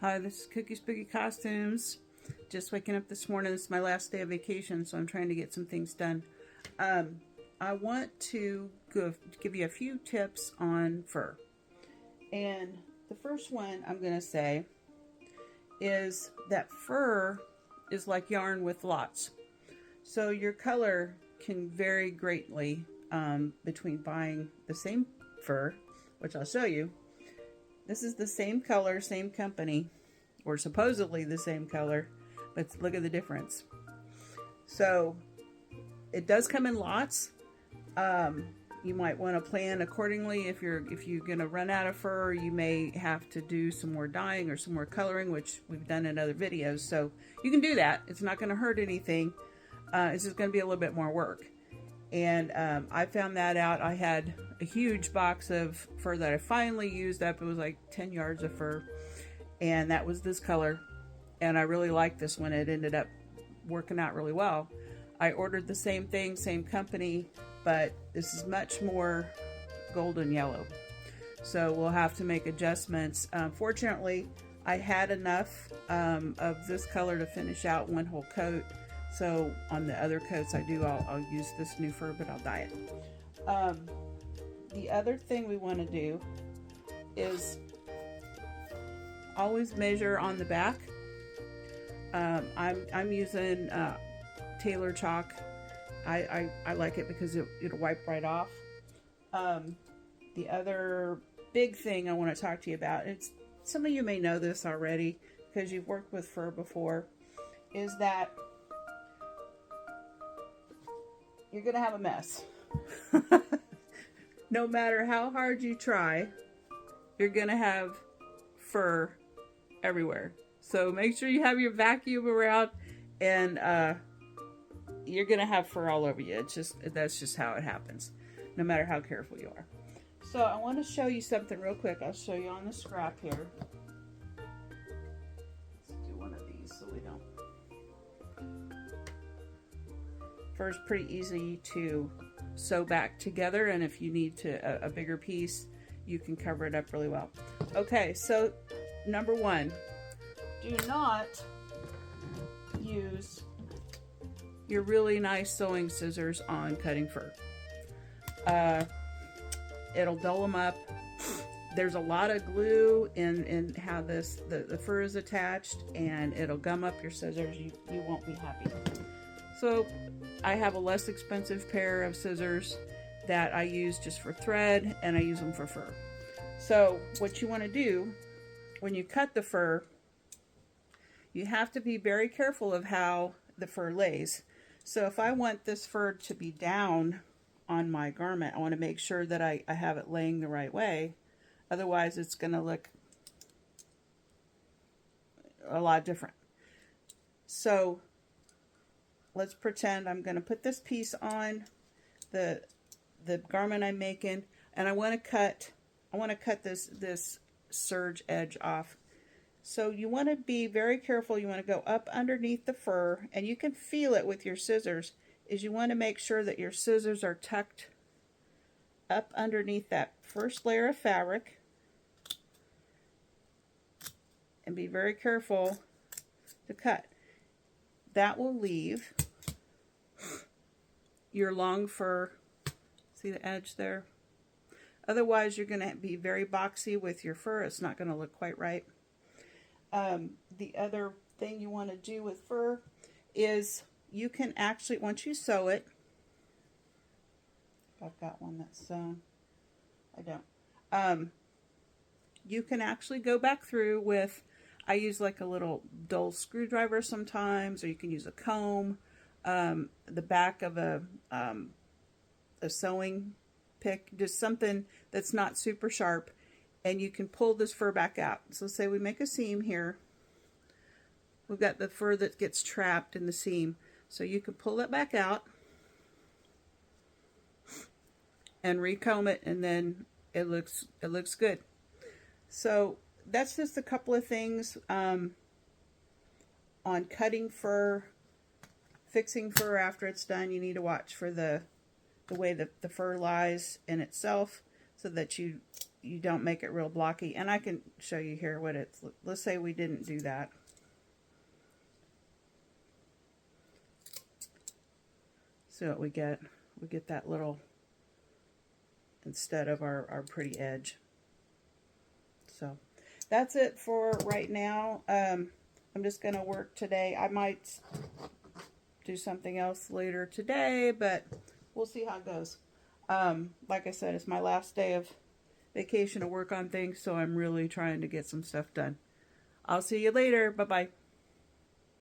Hi, this is Cookie Spooky Costumes. Just waking up this morning. This is my last day of vacation, so I'm trying to get some things done. I want to give you a few tips on fur. And the first one I'm going to say is that fur is like yarn with lots. So your color can vary greatly between buying the same fur, which I'll show you. This is the same color, same company, or supposedly the same color, but look at the difference. So it does come in lots. You might want to plan accordingly. If you're gonna run out of fur, you may have to do some more dyeing or some more coloring, which we've done in other videos. So you can do that. It's not going to hurt anything. It's just going to be a little bit more work. And I found that out. I had a huge box of fur that I finally used up. It was like 10 yards of fur, and that was this color. And I really liked this one. It ended up working out really well. I ordered the same thing, same company, but this is much more golden yellow. So we'll have to make adjustments. Fortunately, I had enough of this color to finish out one whole coat. So on the other coats I'll use this new fur, but I'll dye it. The other thing we want to do is always measure on the back. I'm using Tailor chalk. I like it because it'll wipe right off. The other big thing I want to talk to you about, some of you may know this already because you've worked with fur before, is that you're going to have a mess. No matter how hard you try, you're going to have fur everywhere. So make sure you have your vacuum around, and you're going to have fur all over you. That's just how it happens, no matter how careful you are. So I want to show you something real quick. I'll show you on the scrap here. Let's do one of these so we don't. Fur is pretty easy to sew back together, and if you need a bigger piece, you can cover it up really well. Okay, so number one, do not use your really nice sewing scissors on cutting fur. It'll dull them up. There's a lot of glue in how the fur is attached, and it'll gum up your scissors. You won't be happy. So I have a less expensive pair of scissors that I use just for thread, and I use them for fur. So what you want to do when you cut the fur, you have to be very careful of how the fur lays. So if I want this fur to be down on my garment, I want to make sure that I have it laying the right way. Otherwise it's going to look a lot different. So let's pretend I'm going to put this piece on the garment I'm making, and I want to cut this serge edge off. So you want to be very careful. You want to go up underneath the fur, and you can feel it with your scissors. You want to make sure that your scissors are tucked up underneath that first layer of fabric, and be very careful to cut. That will leave your long fur, see the edge there? Otherwise you're going to be very boxy with your fur. It's not going to look quite right. The other thing you want to do with fur is you can actually, once you sew it, if I've got one that's sewn, I don't, you can actually go back through with, I use like a little dull screwdriver sometimes, or you can use a comb, the back of a sewing pick, just something that's not super sharp, and you can pull this fur back out. So say we make a seam here. We've got the fur that gets trapped in the seam. So you can pull it back out and recomb it, and then it looks good. So that's just a couple of things on cutting fur, fixing fur after it's done. You need to watch for the way that the fur lies in itself, so that you you don't make it real blocky. And I can show you here what it's, let's say we didn't do that. See what we get. We get that little, instead of our pretty edge. So that's it for right now. I'm just going to work today. I might do something else later today, but we'll see how it goes. Like I said, it's my last day of vacation to work on things, so I'm really trying to get some stuff done. I'll see you later. Bye-bye.